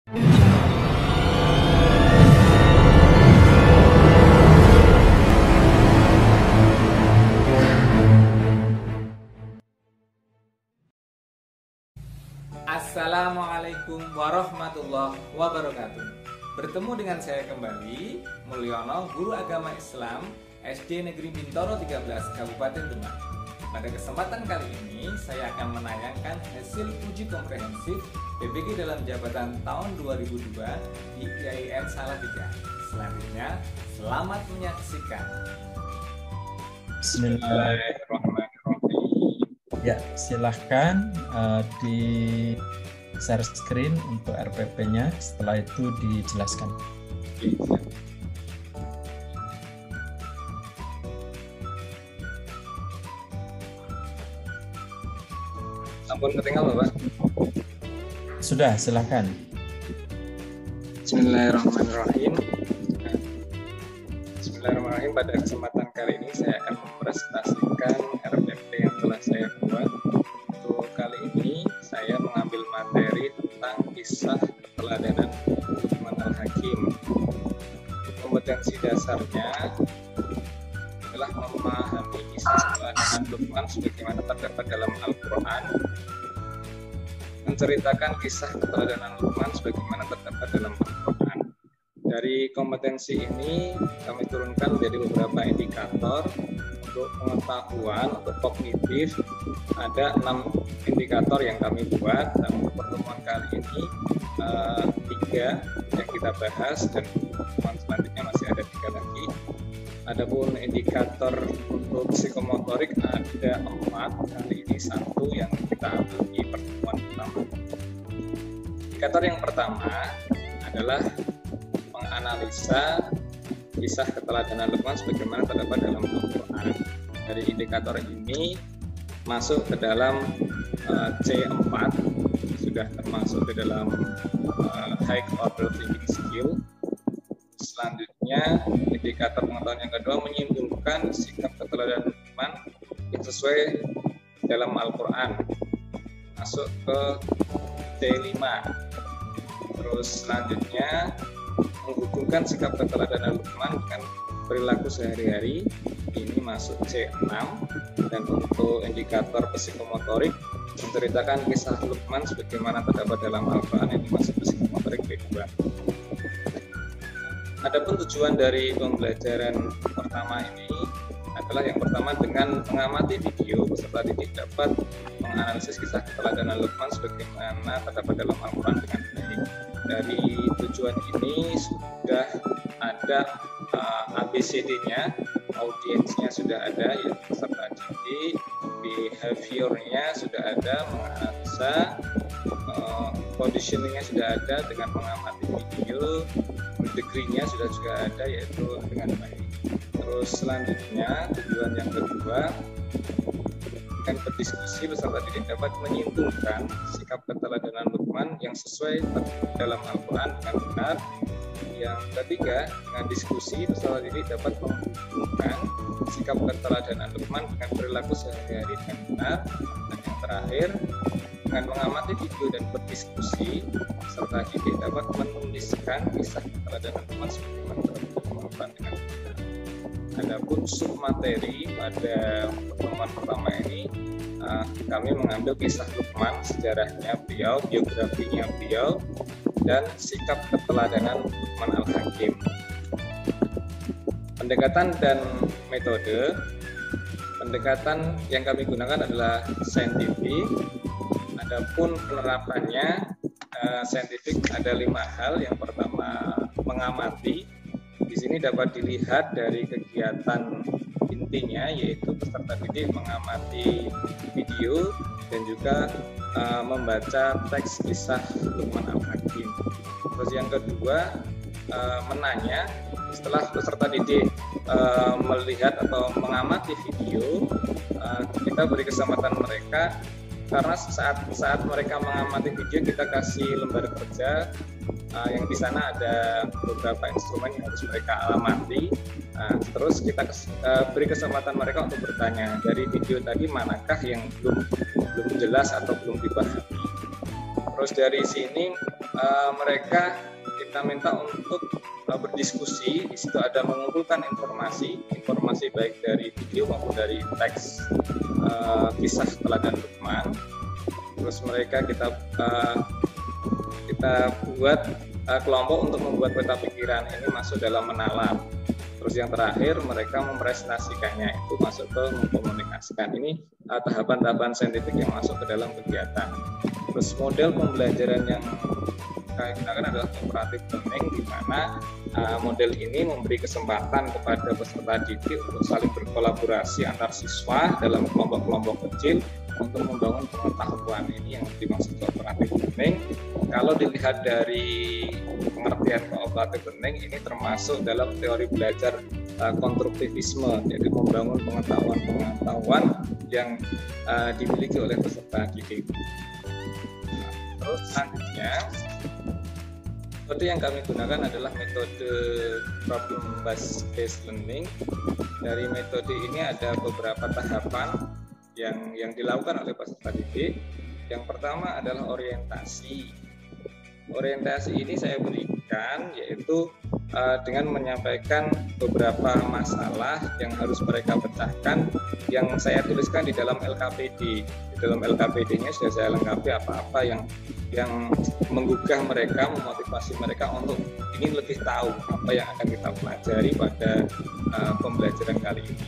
Assalamualaikum warahmatullahi wabarakatuh. Bertemu dengan saya kembali, Mulyono, guru agama Islam SD Negeri Bintoro 13 Kabupaten Demak. Pada kesempatan kali ini saya akan menayangkan hasil uji komprehensif PBG dalam jabatan tahun 2002 di IAIN Salatiga. Selanjutnya, selamat menyaksikan. Bismillahirrahmanirrahim. Ya, silahkan di share screen untuk RPP-nya. Setelah itu dijelaskan. Sampun ketinggal Bapak? Sudah, silahkan. Bismillahirrahmanirrahim. Bismillahirrahmanirrahim. Pada kesempatan kali ini saya akan mempresentasikan RPP yang telah saya buat. Untuk kali ini saya mengambil materi tentang kisah keteladanan Luqman Al-Hakim. Kompetensi dasarnya adalah memahami kisah keteladanan Luqman sebagaimana terdapat dalam Al-Quran, menceritakan kisah keteladanan Luqman sebagaimana terdapat dalam Al-Quran. Dari kompetensi ini kami turunkan menjadi beberapa indikator untuk pengetahuan, untuk kognitif. Ada 6 indikator yang kami buat. Dan untuk pertemuan kali ini 3 yang kita bahas, dan pertemuan selanjutnya masih ada 3 lagi. Adapun indikator untuk psikomotorik ada 4, kali ini 1 yang kita ambil di pertemuan pertama. Indikator yang pertama adalah menganalisa kisah keteladanan Luqman sebagaimana terdapat dalam Al-Quran. Dari indikator ini masuk ke dalam C4, sudah termasuk di dalam high order thinking skill. Selanjutnya, indikator pengetahuan yang kedua menyimpulkan sikap keteladanan Luqman yang sesuai dalam Al-Quran, masuk ke C5. Terus selanjutnya menghubungkan sikap keteladanan Luqman dengan perilaku sehari-hari, ini masuk C6. Dan untuk indikator psikomotorik menceritakan kisah Luqman sebagaimana terdapat dalam Al-Quran, ini masuk psikomotorik B2. Adapun tujuan dari pembelajaran pertama ini adalah yang pertama, dengan mengamati video peserta didik dapat menganalisis kisah keteladanan Luqman sebagaimana terdapat dalam Al-Quran dengan baik. Dari tujuan ini sudah ada ABCD-nya, audiensnya sudah ada, ya peserta didik, behaviornya sudah ada, menganalisa, conditioning-nya sudah ada dengan mengamati video, degree-nya sudah juga ada, yaitu dengan baik. Terus selanjutnya tujuan yang kedua, dengan berdiskusi peserta didik dapat menyimpulkan sikap keteladanan Luqman yang sesuai dalam Al-Quran dengan benar. Yang ketiga, dengan diskusi peserta didik dapat menghubungkan sikap keteladanan Luqman dengan perilaku sehari-hari dengan benar. Dan yang terakhir, dengan mengamati video dan berdiskusi peserta didik dapat menuliskan kisah keteladanan Luqman sebagaimana terdapat dalam Al-Quran dengan benar. Adapun submateri pada pertemuan pertama ini, kami mengambil kisah Luqman, sejarahnya beliau, biografinya beliau, dan sikap keteladanan Luqman Al-Hakim. Pendekatan dan metode. Pendekatan yang kami gunakan adalah saintifik. Adapun penerapannya saintifik ada 5 hal. Yang pertama, mengamati. Di sini dapat dilihat dari kegiatan intinya, yaitu peserta didik mengamati video dan juga membaca teks kisah Luqman Al-Hakim. Terus yang kedua, menanya. Setelah peserta didik melihat atau mengamati video, kita beri kesempatan mereka, karena saat mereka mengamati video kita kasih lembar kerja yang di sana ada beberapa instrumen yang harus mereka amati. Terus kita beri kesempatan mereka untuk bertanya, dari video tadi manakah yang belum jelas atau belum dipahami. Terus dari sini mereka kita minta untuk berdiskusi. Di situ ada mengumpulkan informasi baik dari video maupun dari teks kisah teladan Luqman. Terus mereka kita buat kelompok untuk membuat peta pikiran ini masuk dalam menalar. Terus yang terakhir mereka mempresentasikannya, itu masuk ke mengkomunikasikan. Ini tahapan-tahapan saintifik yang masuk ke dalam kegiatan. Terus model pembelajaran yang kita gunakan adalah cooperative learning, di mana model ini memberi kesempatan kepada peserta didik untuk saling berkolaborasi antar siswa dalam kelompok-kelompok kecil untuk membangun pengetahuan. Ini yang dimaksud cooperative learning. Kalau dilihat dari pengertian cooperative learning, ini termasuk dalam teori belajar konstruktivisme, jadi membangun pengetahuan yang dimiliki oleh peserta didik. Terus selanjutnya, metode yang kami gunakan adalah metode problem based learning. Dari metode ini ada beberapa tahapan yang dilakukan oleh peserta didik. Yang pertama adalah orientasi. Orientasi ini saya berikan yaitu dengan menyampaikan beberapa masalah yang harus mereka pecahkan yang saya tuliskan di dalam LKPD. Di dalam LKPD-nya sudah saya lengkapi apa-apa yang menggugah mereka, memotivasi mereka untuk ingin lebih tahu apa yang akan kita pelajari pada pembelajaran kali ini.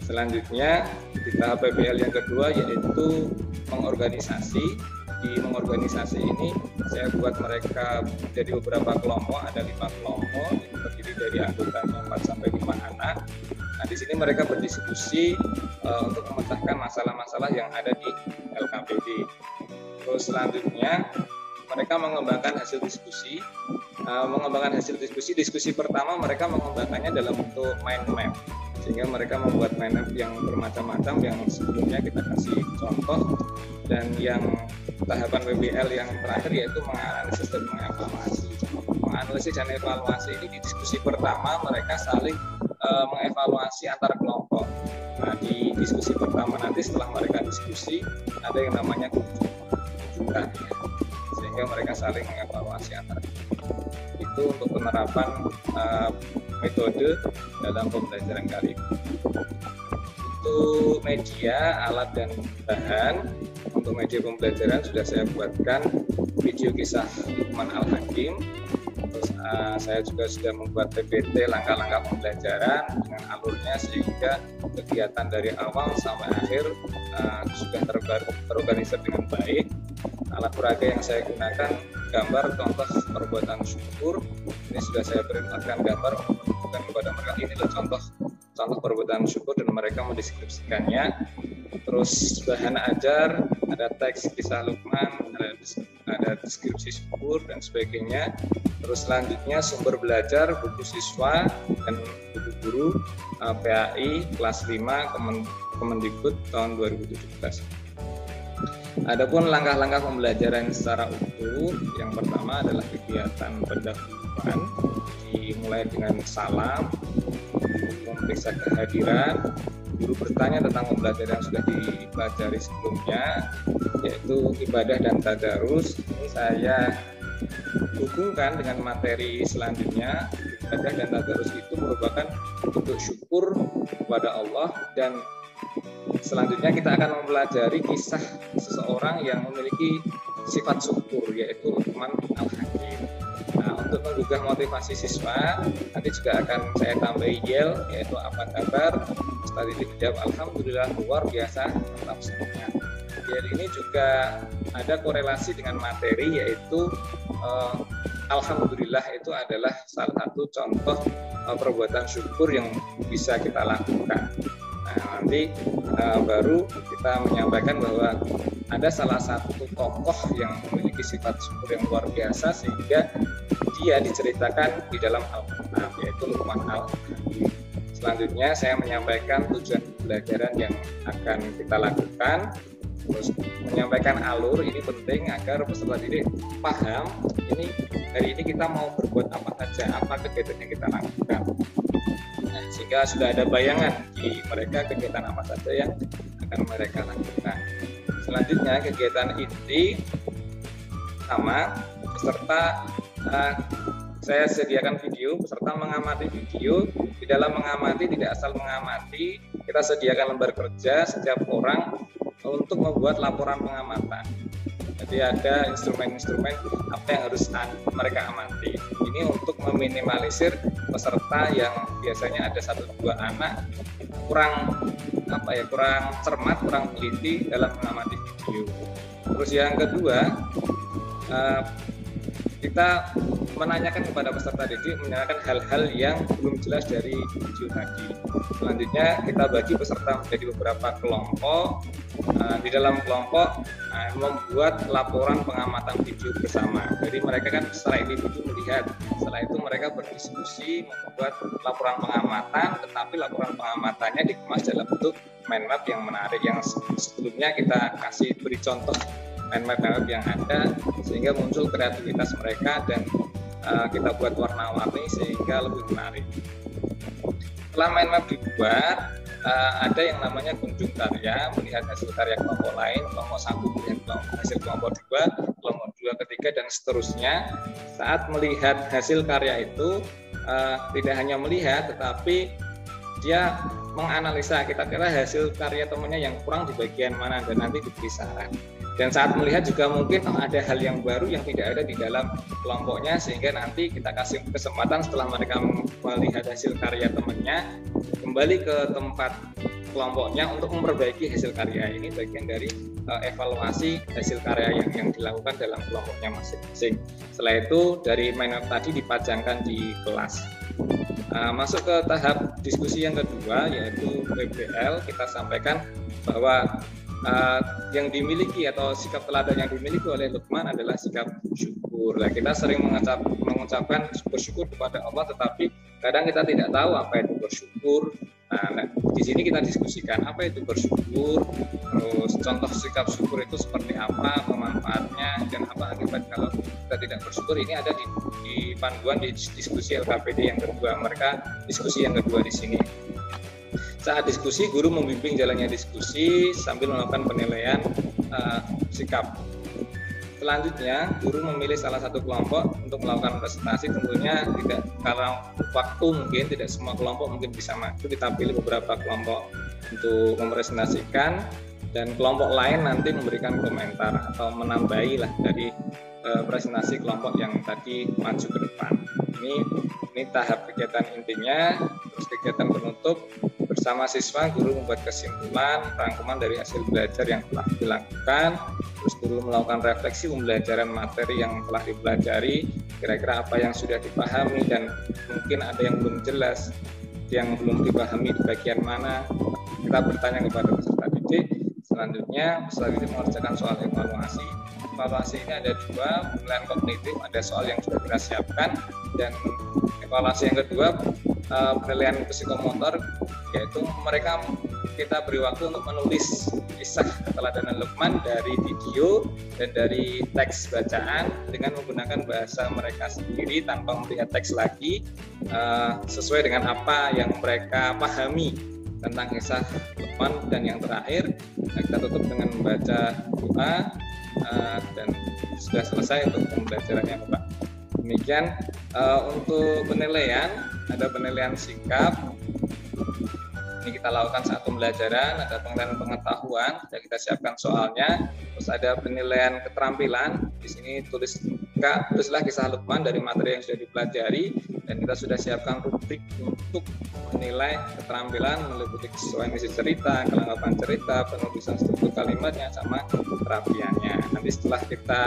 Selanjutnya di tahap PBL yang kedua yaitu mengorganisasi. Di mengorganisasi ini saya buat mereka jadi beberapa kelompok, ada 5 kelompok yang terdiri dari anggotanya 4-5 anak. Nah, di sini mereka berdiskusi untuk memecahkan masalah-masalah yang ada di LKPD. Terus selanjutnya mereka mengembangkan hasil diskusi. Diskusi pertama mereka mengembangkannya dalam bentuk mind map, sehingga mereka membuat mind map yang bermacam-macam yang sebelumnya kita kasih contoh. Dan yang tahapan PBL yang terakhir yaitu menganalisis dan mengevaluasi. Menganalisis dan evaluasi ini di diskusi pertama mereka saling mengevaluasi antar kelompok. Nah, di diskusi pertama nanti setelah mereka diskusi ada yang namanya kunjungan, sehingga mereka saling mengevaluasi antar kelompok. Itu untuk penerapan metode dalam pembelajaran kali ini. Untuk media, alat dan bahan, untuk media pembelajaran sudah saya buatkan video kisah Luqman Al-Hakim. Terus saya juga sudah membuat PPT langkah-langkah pembelajaran dengan alurnya, sehingga kegiatan dari awal sampai akhir sudah terorganisir dengan baik. Alat peraga yang saya gunakan gambar contoh perbuatan syukur. Ini sudah saya perintahkan gambar bukan kepada mereka, ini adalah contoh perbuatan syukur dan mereka mendeskripsikannya. Terus bahan ajar, ada teks kisah Luqman, ada deskripsi syukur dan sebagainya. Terus selanjutnya sumber belajar, buku siswa dan buku guru PAI kelas 5 Kemendikbud tahun 2017. Adapun langkah-langkah pembelajaran secara utuh, yang pertama adalah kegiatan pendahuluan, dimulai dengan salam, memeriksa kehadiran, guru bertanya tentang pembelajaran yang sudah dipelajari sebelumnya, yaitu ibadah dan tadarus. Ini saya hubungkan dengan materi selanjutnya. Ibadah dan tadarus itu merupakan bentuk syukur kepada Allah, dan selanjutnya kita akan mempelajari kisah seseorang yang memiliki sifat syukur, yaitu Luqman Al-Hakim. Nah, untuk menggugah motivasi siswa, nanti juga akan saya tambahi yel, yaitu apa kabar. Tadi dijawab alhamdulillah, luar biasa, tetap semangat. Yel ini juga ada korelasi dengan materi, yaitu alhamdulillah itu adalah salah satu contoh perbuatan syukur yang bisa kita lakukan. Nah, nanti baru kita menyampaikan bahwa ada salah satu tokoh yang memiliki sifat syukur yang luar biasa, sehingga dia diceritakan di dalam Al-Quran, yaitu Luqman Al-Hakim. Selanjutnya saya menyampaikan tujuan pembelajaran yang akan kita lakukan. Terus menyampaikan alur, ini penting agar peserta didik paham ini hari ini kita mau berbuat apa saja, apa kegiatan yang kita lakukan. Nah, sehingga sudah ada bayangan di mereka kegiatan apa saja yang akan mereka lakukan. Selanjutnya kegiatan inti sama peserta saya sediakan video, peserta mengamati video. Di dalam mengamati tidak asal mengamati, kita sediakan lembar kerja setiap orang untuk membuat laporan pengamatan. Jadi ada instrumen-instrumen apa yang harus mereka amati. Ini untuk meminimalisir peserta yang biasanya ada 1-2 anak kurang cermat, kurang teliti dalam mengamati video. Terus yang kedua, kita menanyakan kepada peserta didik, menanyakan hal-hal yang belum jelas dari video tadi. Selanjutnya kita bagi peserta menjadi beberapa kelompok. Di dalam kelompok membuat laporan pengamatan video bersama. Jadi mereka kan secara individu melihat, setelah itu mereka berdiskusi membuat laporan pengamatan, tetapi laporan pengamatannya dikemas dalam bentuk mind map yang menarik, yang sebelumnya kita kasih beri contoh mind map yang ada, sehingga muncul kreativitas mereka dan kita buat warna-warni sehingga lebih menarik. Setelah mind map dibuat, ada yang namanya kunjung karya, melihat hasil karya kelompok lain, kelompok 1 melihat hasil kelompok 2, kelompok 2 ketiga, dan seterusnya. Saat melihat hasil karya itu, tidak hanya melihat, tetapi dia menganalisa kira-kira hasil karya temannya yang kurang di bagian mana, dan nanti diberi saran. Dan saat melihat juga mungkin ada hal yang baru yang tidak ada di dalam kelompoknya, sehingga nanti kita kasih kesempatan setelah mereka melihat hasil karya temannya, kembali ke tempat kelompoknya untuk memperbaiki hasil karya ini, bagian dari evaluasi hasil karya yang dilakukan dalam kelompoknya masing-masing. Setelah itu dari mind map tadi dipajangkan di kelas. Masuk ke tahap diskusi yang kedua, yaitu WBL. Kita sampaikan bahwa yang dimiliki atau sikap teladan yang dimiliki oleh Luqman adalah sikap syukur. Nah, kita sering mengucapkan bersyukur kepada Allah, tetapi kadang kita tidak tahu apa itu bersyukur. Nah, di sini kita diskusikan apa itu bersyukur, terus contoh sikap syukur itu seperti apa, pemanfaatnya, dan apa akibat kalau kita tidak bersyukur. Ini ada di panduan di diskusi LKPD yang kedua. Mereka diskusi yang kedua di sini. Saat diskusi, guru membimbing jalannya diskusi sambil melakukan penilaian sikap. Selanjutnya, guru memilih salah satu kelompok untuk melakukan presentasi. Tentunya tidak, karena waktu mungkin tidak semua kelompok mungkin bisa maju. Kita pilih beberapa kelompok untuk mempresentasikan, dan kelompok lain nanti memberikan komentar atau menambahi lah dari presentasi kelompok yang tadi maju ke depan. Ini tahap kegiatan intinya. Terus kegiatan penutup, bersama siswa guru membuat kesimpulan rangkuman dari hasil belajar yang telah dilakukan. Terus guru melakukan refleksi pembelajaran materi yang telah dipelajari, kira-kira apa yang sudah dipahami dan mungkin ada yang belum jelas, yang belum dipahami di bagian mana. Kita bertanya kepada peserta didik. Selanjutnya peserta didik mengerjakan soal evaluasi. Evaluasi ini ada dua, penilaian kognitif, ada soal yang sudah kita siapkan, dan evaluasi yang kedua penilaian psikomotor, yaitu kita beri waktu untuk menulis kisah keteladanan Luqman dari video dan dari teks bacaan dengan menggunakan bahasa mereka sendiri tanpa melihat teks lagi, sesuai dengan apa yang mereka pahami tentang kisah Luqman. Dan yang terakhir, kita tutup dengan membaca doa, dan sudah selesai untuk pembelajarannya, Bapak. Demikian untuk penilaian, ada penilaian sikap. Ini kita lakukan saat pembelajaran, ada penilaian pengetahuan, sudah kita siapkan soalnya. Terus ada penilaian keterampilan. Di sini tulislah kisah Luqman dari materi yang sudah dipelajari, dan kita sudah siapkan rubrik untuk menilai keterampilan meliputi kesesuaian isi cerita, kelengkapan cerita, penulisan struktur kalimatnya, sama kerapiannya. Nanti setelah kita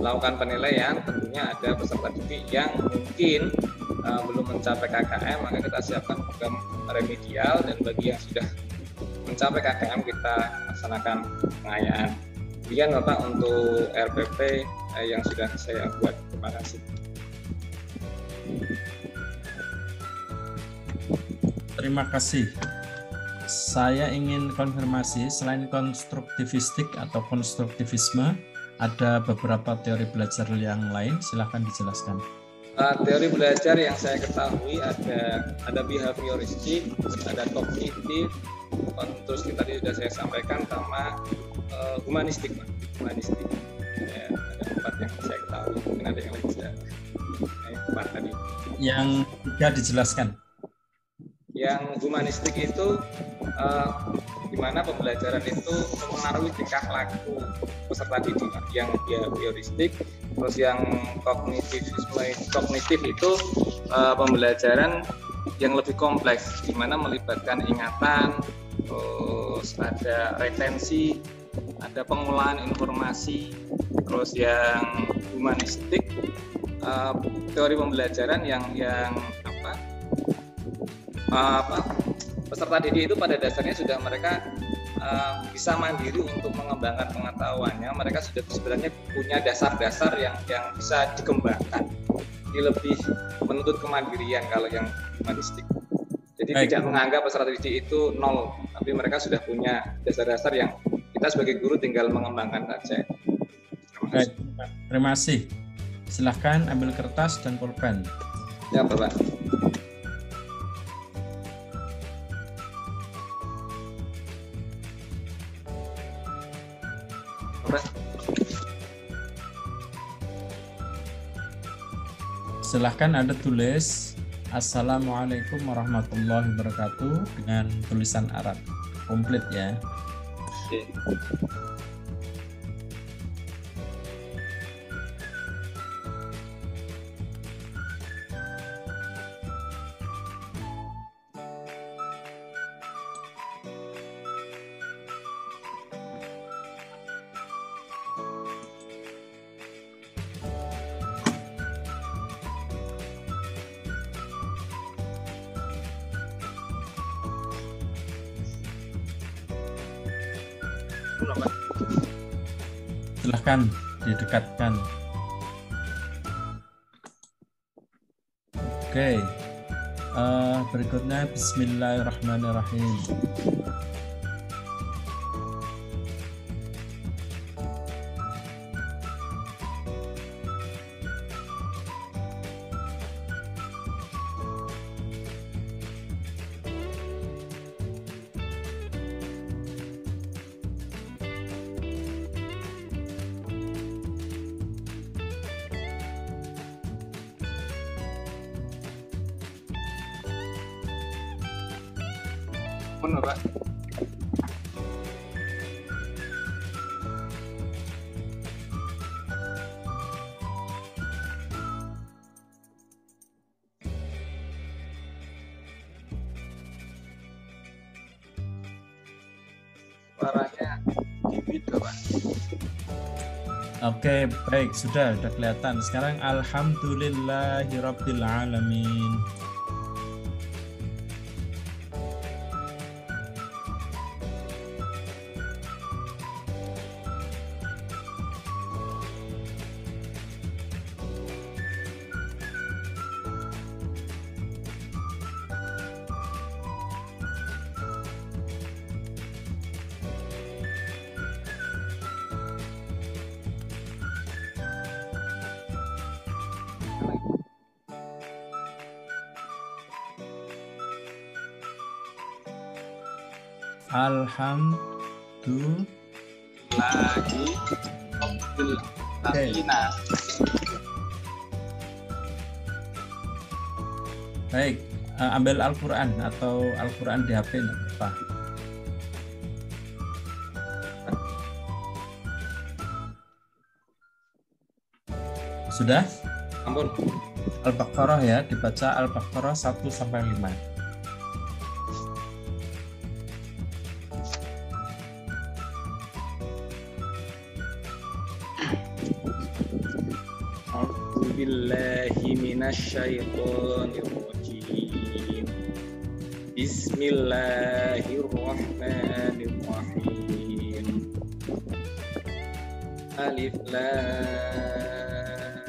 melakukan penilaian, tentunya ada peserta didik yang mungkin belum mencapai KKM, maka kita siapkan program remedial, dan bagi yang sudah mencapai KKM kita laksanakan pengayaan. Demikian Bapak untuk RPP yang sudah saya buat. Terima kasih. Terima kasih. Saya ingin konfirmasi, selain konstruktivistik atau konstruktivisme, ada beberapa teori belajar yang lain, silahkan dijelaskan. Teori belajar yang saya ketahui ada behavioristik, ada kognitif, terus tadi sudah saya sampaikan, sama humanistik. Ya, ada 4 yang saya ketahui. Mungkin ada yang lain bisa. 4 tadi. Yang 3 dijelaskan. Yang humanistik itu di mana pembelajaran itu mempengaruhi tingkah laku peserta didik. Yang behavioristik, terus yang kognitif itu pembelajaran yang lebih kompleks, di mana melibatkan ingatan, terus ada retensi, ada pengolahan informasi. Terus yang humanistik, teori pembelajaran yang peserta didik itu pada dasarnya sudah mereka bisa mandiri untuk mengembangkan pengetahuannya. Mereka sudah sebenarnya punya dasar-dasar yang bisa dikembangkan. Ini lebih menuntut kemandirian kalau yang humanistik. Jadi tidak menganggap peserta didik itu nol, tapi mereka sudah punya dasar-dasar yang kita sebagai guru tinggal mengembangkan saja. Terima kasih. Silahkan ambil kertas dan pulpen. Ya, Bapak. Silahkan Anda tulis Assalamualaikum warahmatullahi wabarakatuh dengan tulisan Arab komplit ya. Oke. Silahkan didekatkan. Oke. Berikutnya Bismillahirrahmanirrahim. Bapak. Suaranya dikit, Bapak. Oke, baik, sudah kelihatan. Sekarang alhamdulillahirabbil alamin. Alhamdulillah. Baik, ambil Al-Quran atau Al-Quran di HP enggak apa. Sudah? Ampun. Al-Baqarah ya, dibaca Al-Baqarah 1-5. Billahi minasyaitonir rajim. Bismillahirrahmanirrahim. Alif lam.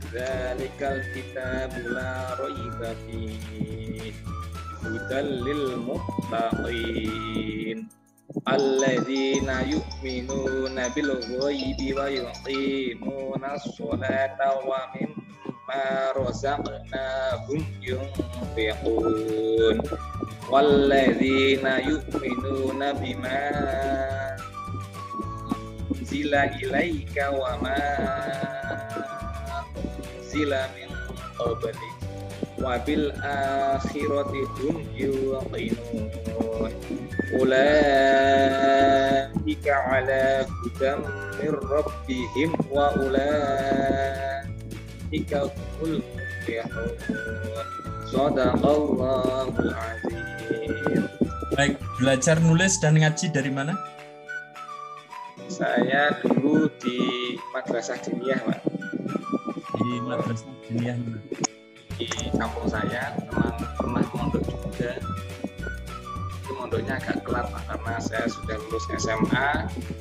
Dzalikal kitabu la raiba fihi hudal lil muttaqin. Alladzina yu'minuna bil ghaibi wa yuqimuna sholata wa mimma mimma razaqnahum yunfiqun walladzina yu'minuna bima unzila ilaika wa ma unzila min qablik wa bil akhirati hum yuqinun ulaika ala hudam min rabbihim wa ulaika humul muflihun. Shadaqallahul azim. Baik, belajar nulis dan ngaji dari mana? Saya dulu di Madrasah Diniyah, Pak. Di Madrasah Diniyah mana? Di kampung saya, teman pernah mondok juga. Itu mondoknya agak telat, Pak, karena saya sudah lulus SMA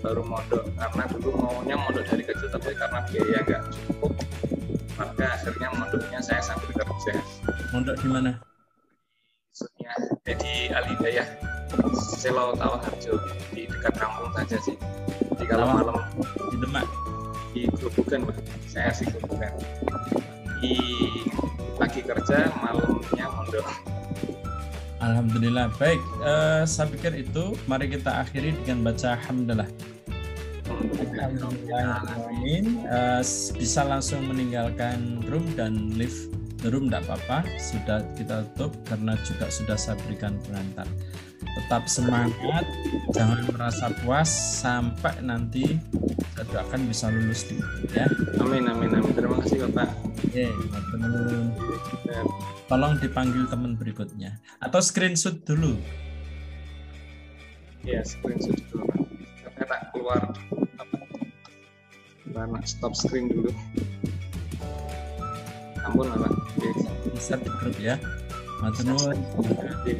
baru mondok. Karena dulu maunya mondok dari kecil, tapi karena biaya nggak cukup, maka akhirnya mondoknya saya sambil kerja. Mondok di mana? Maksudnya di Alidayah, Selo Tawaharjo, di dekat kampung saja sih. Jadi kalau malam Di Demak. di Grobogan, Pak. Saya sih Grobogan. Di pagi kerja, malamnya mondok. Alhamdulillah. Baik, saya pikir itu. Mari kita akhiri dengan baca hamdalah. Alhamdulillahirrahmanirrahim. Bisa langsung meninggalkan room dan leave the room, tidak apa-apa. Sudah kita tutup karena juga sudah saya berikan pengantar. Tetap semangat, jangan merasa puas sampai nanti saya doakan bisa lulus di ya. Amin, amin, amin. Terima kasih, Bapak. Oke, teman-teman. Tolong dipanggil teman berikutnya atau screenshot dulu. Ya, screenshot dulu, Pak. Saya tak keluar karena stop screen dulu. Ampun, Pak. Bisa di grup ya. Matur nuwun. Oke.